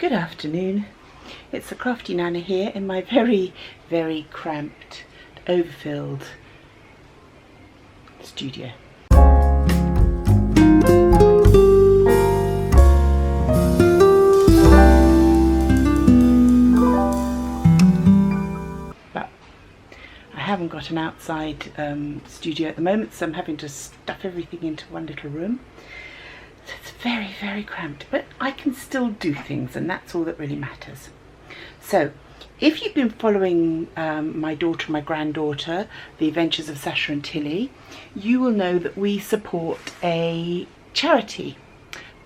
Good afternoon. It's the Crafty Nana here in my very, very cramped, overfilled studio. But I haven't got an outside studio at the moment, so I'm having to stuff everything into one little room. So it's very, very cramped, but I can still do things, and that's all that really matters. So if you've been following my daughter and my granddaughter, The Adventures of Sasha and Tilly, you will know that we support a charity,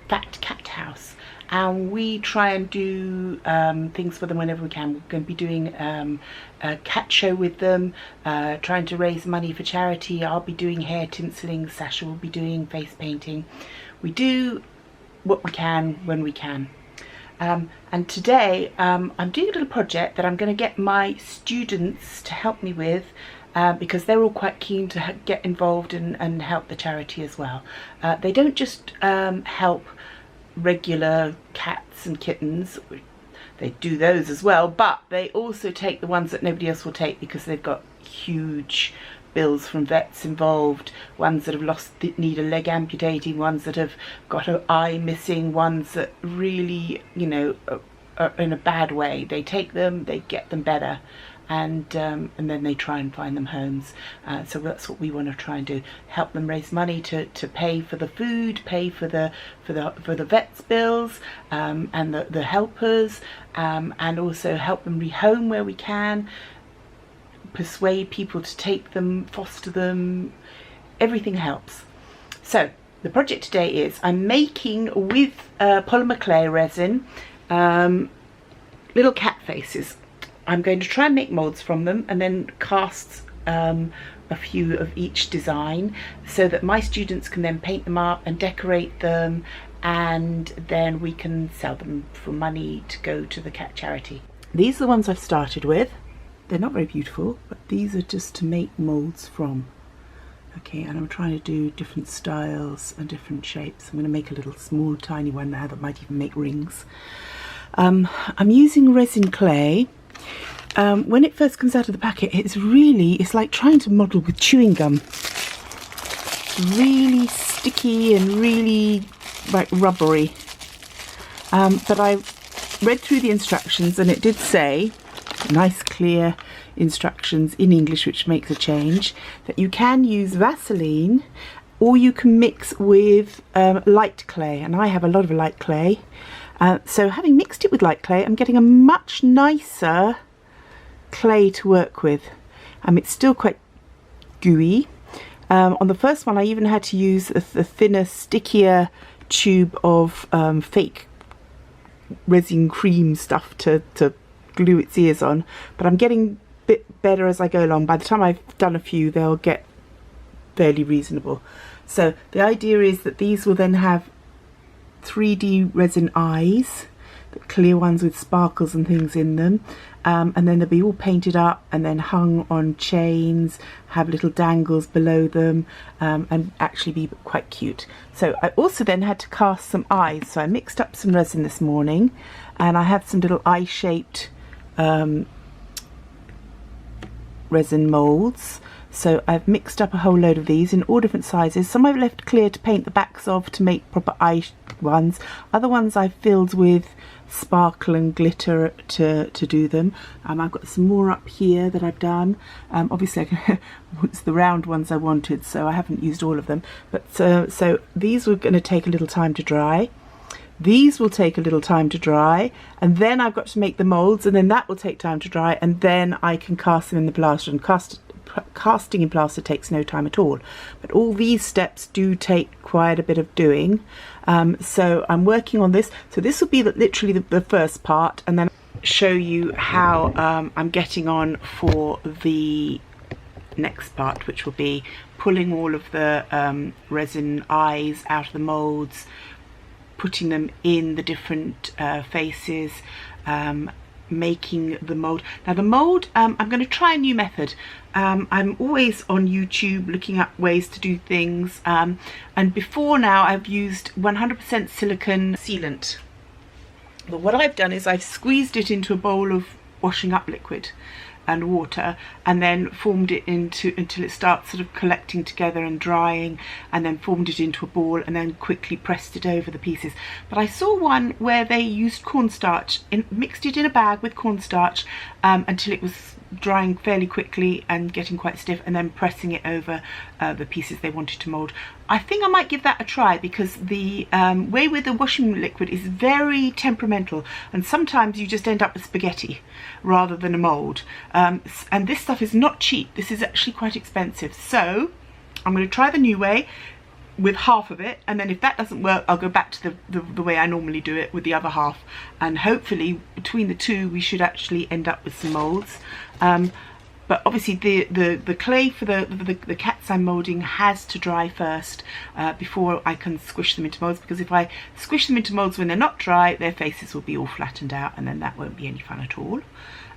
Fat Cat House, and we try and do things for them whenever we can. We're going to be doing a cat show with them, trying to raise money for charity. I'll be doing hair tinselling, Sasha will be doing face painting. We do what we can when we can. And today I'm doing a little project that I'm going to get my students to help me with, because they're all quite keen to get involved and help the charity as well. They don't just help regular cats and kittens, they do those as well, but they also take the ones that nobody else will take because they've got huge bills from vets involved, ones that have need a leg amputating, ones that have got an eye missing, ones that really, you know, are in a bad way. They take them, they get them better, and then they try and find them homes. So that's what we want to try and do: help them raise money to pay for the food, pay for the vets bills, and the helpers, and also help them rehome where we can, persuade people to take them, foster them. Everything helps. So the project today is I'm making with polymer clay resin little cat faces. I'm going to try and make molds from them and then cast a few of each design so that my students can then paint them up and decorate them, and then we can sell them for money to go to the cat charity. These are the ones I've started with. They're not very beautiful, but these are just to make molds from. Okay, and I'm trying to do different styles and different shapes. I'm going to make a little small tiny one now that might even make rings. I'm using resin clay. When it first comes out of the packet, it's like trying to model with chewing gum. Really sticky and really like rubbery. But I read through the instructions and it did say, nice clear instructions in English, which makes a change, that you can use Vaseline or you can mix with light clay, and I have a lot of light clay. So having mixed it with light clay, I'm getting a much nicer clay to work with. It's still quite gooey. On the first one I even had to use a thinner, stickier tube of fake resin cream stuff to glue its ears on, but I'm getting a bit better as I go along. By the time I've done a few, they'll get fairly reasonable. So the idea is that these will then have 3D resin eyes, the clear ones with sparkles and things in them, and then they'll be all painted up and then hung on chains, have little dangles below them, and actually be quite cute. So I also then had to cast some eyes, so I mixed up some resin this morning and I have some little eye-shaped resin molds. So I've mixed up a whole load of these in all different sizes. Some I've left clear to paint the backs of to make proper eye ones. Other ones I've filled with sparkle and glitter to do them. I've got some more up here that I've done. Obviously it's the round ones I wanted, so I haven't used all of them. But so these were going to take a little time to dry. These will take a little time to dry, and then I've got to make the molds, and then that will take time to dry, and then I can cast them in the plaster. And casting in plaster takes no time at all, but all these steps do take quite a bit of doing. So I'm working on this. So this will be literally the first part, and then I'll show you how I'm getting on for the next part, which will be pulling all of the resin eyes out of the molds, putting them in the different faces, making the mold. Now the mold, I'm going to try a new method. I'm always on YouTube looking at ways to do things, and before now I've used 100% silicone sealant But what I've done is I've squeezed it into a bowl of washing up liquid and water, and then formed it into until it starts sort of collecting together and drying, and then formed it into a ball and then quickly pressed it over the pieces. But I saw one where they used cornstarch, mixed it in a bag with cornstarch until it was drying fairly quickly and getting quite stiff, and then pressing it over the pieces they wanted to mould. I think I might give that a try, because the way with the washing liquid is very temperamental, and sometimes you just end up with spaghetti rather than a mould. And this stuff is not cheap. This is actually quite expensive. So I'm going to try the new way with half of it, and then if that doesn't work, I'll go back to the way I normally do it with the other half, and hopefully between the two we should actually end up with some moulds. But obviously the clay for the cats I'm moulding has to dry first before I can squish them into moulds, because if I squish them into moulds when they're not dry, their faces will be all flattened out, and then that won't be any fun at all.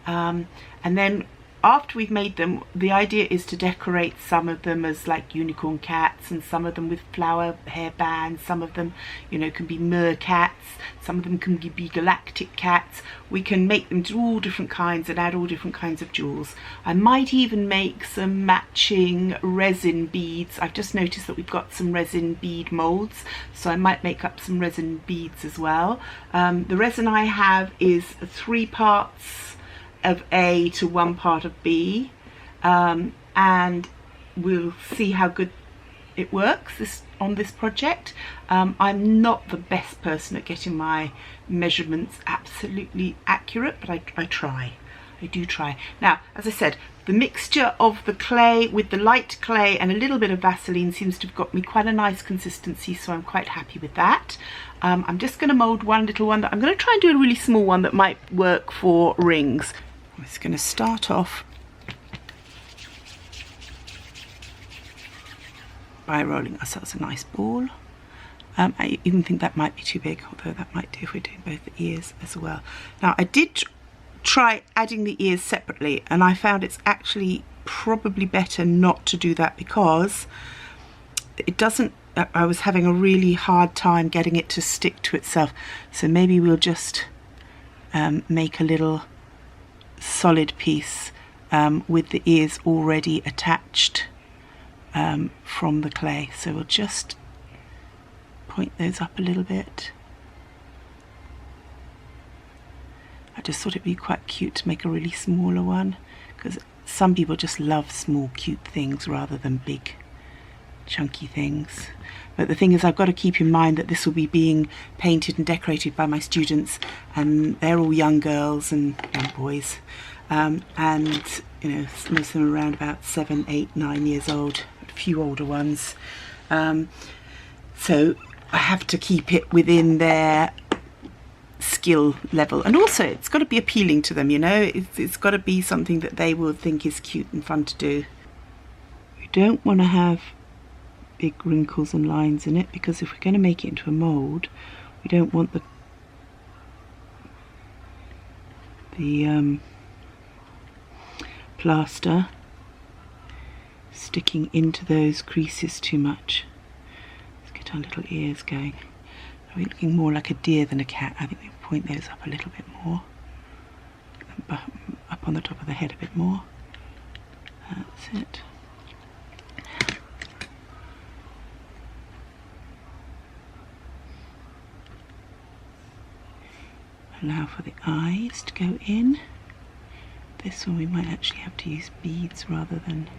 And then after we've made them, the idea is to decorate some of them as like unicorn cats, and some of them with flower hair bands, some of them, you know, can be mer cats, some of them can be galactic cats. We can make them do all different kinds and add all different kinds of jewels. I might even make some matching resin beads. I've just noticed that we've got some resin bead molds, so I might make up some resin beads as well. The resin I have is 3 parts of A to 1 part of B, and we'll see how good it works on this project. I'm not the best person at getting my measurements absolutely accurate, but I try. I do try. Now, as I said, the mixture of the clay with the light clay and a little bit of Vaseline seems to have got me quite a nice consistency, so I'm quite happy with that. I'm just going to mould one little one that I'm going to try and do a really small one that might work for rings. I'm just going to start off by rolling ourselves a nice ball. I even think that might be too big, although that might do if we're doing both the ears as well. Now, I did try adding the ears separately, and I found it's actually probably better not to do that, because it doesn't, I was having a really hard time getting it to stick to itself. So maybe we'll just make a little solid piece with the ears already attached from the clay. So we'll just point those up a little bit. I just thought it'd be quite cute to make a really smaller one, because some people just love small cute things rather than big chunky things. But the thing is, I've got to keep in mind that this will be being painted and decorated by my students, and they're all young girls and young boys, and you know, most of them are around about 7, 8, 9 years old, a few older ones. So I have to keep it within their skill level, and also it's got to be appealing to them, you know. It's got to be something that they will think is cute and fun to do. We don't want to have big wrinkles and lines in it, because if we're going to make it into a mould, we don't want the plaster sticking into those creases too much. Let's get our little ears going. Are we looking more like a deer than a cat? I think we point those up a little bit more, up on the top of the head a bit more. That's it. Allow for the eyes to go in. This one we might actually have to use beads rather than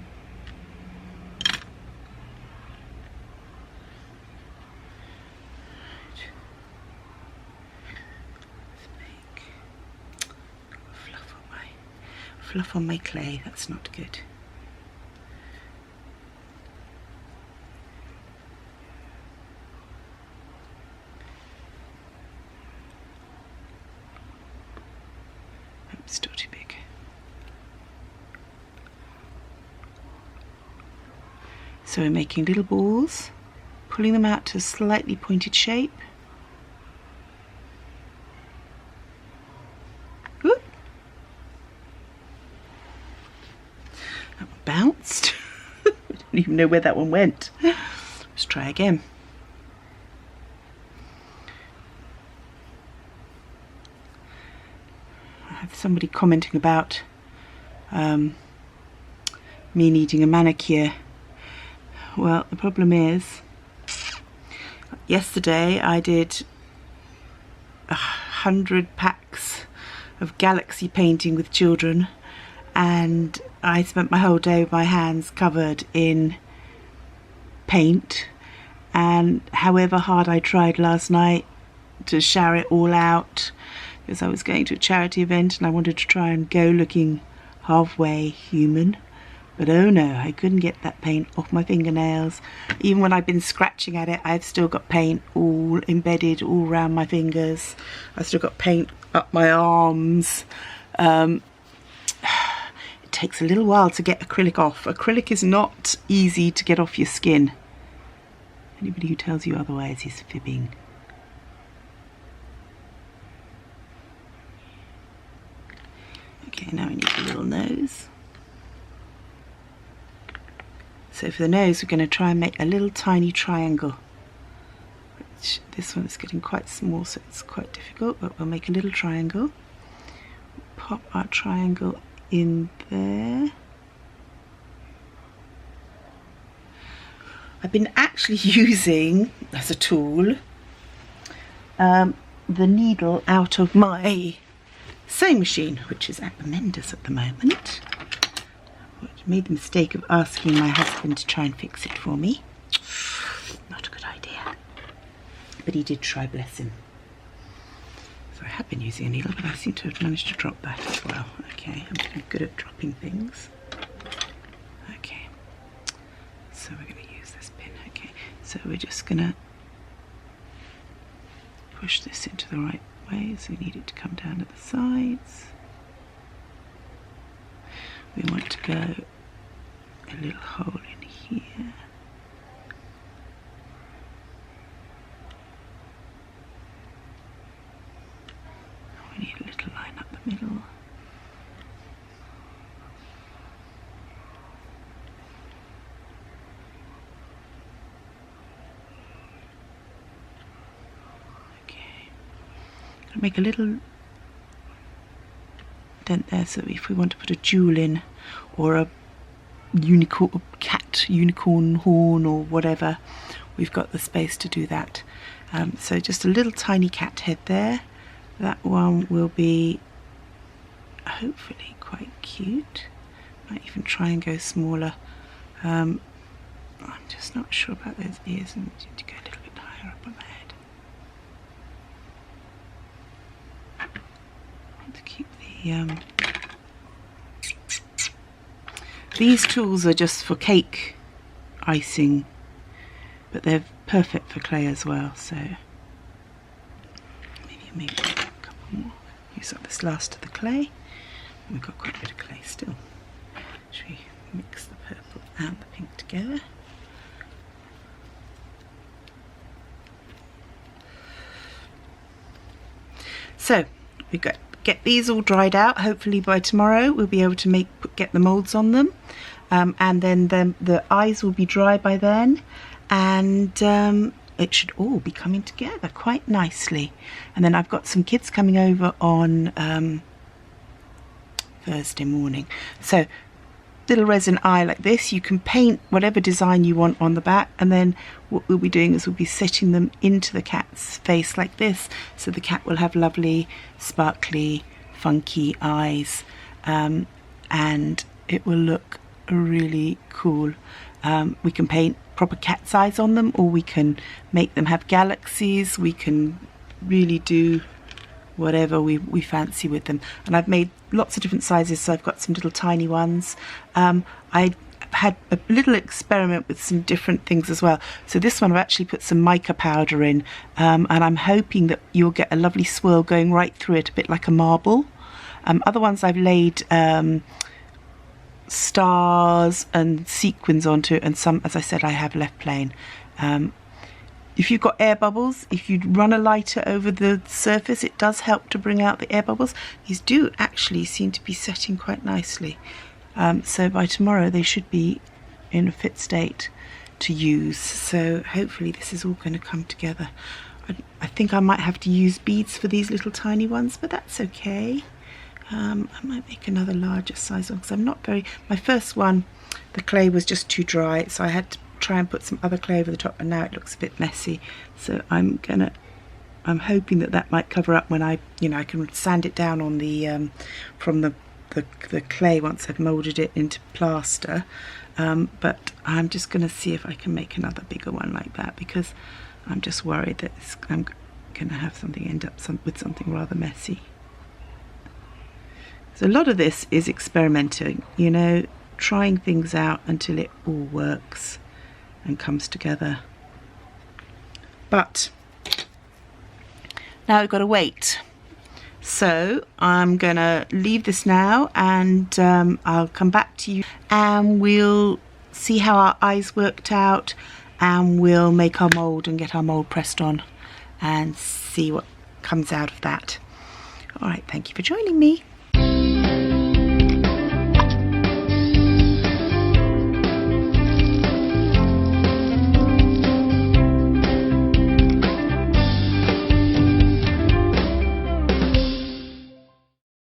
fluff on my clay. That's not good. Still too big. So we're making little balls, pulling them out to a slightly pointed shape. Whoop. That one bounced. I don't even know where that one went. Let's try again. have somebody commenting about me needing a manicure. Well, the problem is, yesterday I did 100 packs of galaxy painting with children, and I spent my whole day with my hands covered in paint, and however hard I tried last night to shower it all out, because I was going to a charity event and I wanted to try and go looking halfway human, but oh no, I couldn't get that paint off my fingernails. Even when I've been scratching at it, I've still got paint all embedded all around my fingers. I've still got paint up my arms. It takes a little while to get acrylic off. Acrylic is not easy to get off your skin. Anybody who tells you otherwise is fibbing. Okay, now we need a little nose. So for the nose, we're going to try and make a little tiny triangle. Which this one is getting quite small, so it's quite difficult, but we'll make a little triangle. Pop our triangle in there. I've been actually using, as a tool, the needle out of my sewing machine, which is at the menders at the moment. I made the mistake of asking my husband to try and fix it for me. Not a good idea. But he did try, bless him. So I have been using a needle, but I seem to have managed to drop that as well. Okay, I'm good at dropping things. Okay, so we're going to use this pin. Okay, so we're just going to push this into the right way, so we need it to come down at the sides. We want to go a little hole in here. We need a little line up the middle. Make a little dent there, so if we want to put a jewel in, or a unicorn horn or whatever, we've got the space to do that. So just a little tiny cat head there. That one will be hopefully quite cute. Might even try and go smaller. I'm just not sure about those ears. I need to go a little bit higher up on the head. To keep the these tools are just for cake icing, but they're perfect for clay as well, so maybe a couple more. Use up this last of the clay. We've got quite a bit of clay still. Should we mix the purple and the pink together? So we've got get these all dried out. Hopefully by tomorrow we'll be able to get the molds on them, and then the eyes will be dry by then, and it should all be coming together quite nicely. And then I've got some kids coming over on Thursday morning, so little resin eye like this. You can paint whatever design you want on the back, and then what we'll be doing is we'll be setting them into the cat's face like this, so the cat will have lovely sparkly funky eyes, and it will look really cool. We can paint proper cat's eyes on them, or we can make them have galaxies. We can really do whatever we fancy with them, and I've made lots of different sizes, so I've got some little tiny ones. I had a little experiment with some different things as well. So this one I've actually put some mica powder in, and I'm hoping that you'll get a lovely swirl going right through it, a bit like a marble. Other ones I've laid stars and sequins onto, and some, as I said, I have left plain. If you've got air bubbles, if you run a lighter over the surface, it does help to bring out the air bubbles. These do actually seem to be setting quite nicely. So by tomorrow they should be in a fit state to use. So hopefully this is all going to come together. I think I might have to use beads for these little tiny ones, but that's okay. I might make another larger size one because I'm not very, my first one, the clay was just too dry, so I had to try and put some other clay over the top, and now it looks a bit messy. So I'm hoping that that might cover up when I can sand it down on the from the clay once I've moulded it into plaster. But I'm just going to see if I can make another bigger one like that, because I'm just worried that I'm going to have something end up with something rather messy. So a lot of this is experimenting, you know, trying things out until it all works and comes together. But now I've got to wait. So I'm gonna leave this now, and I'll come back to you and we'll see how our eyes worked out, and we'll make our mould and get our mould pressed on and see what comes out of that. All right, thank you for joining me.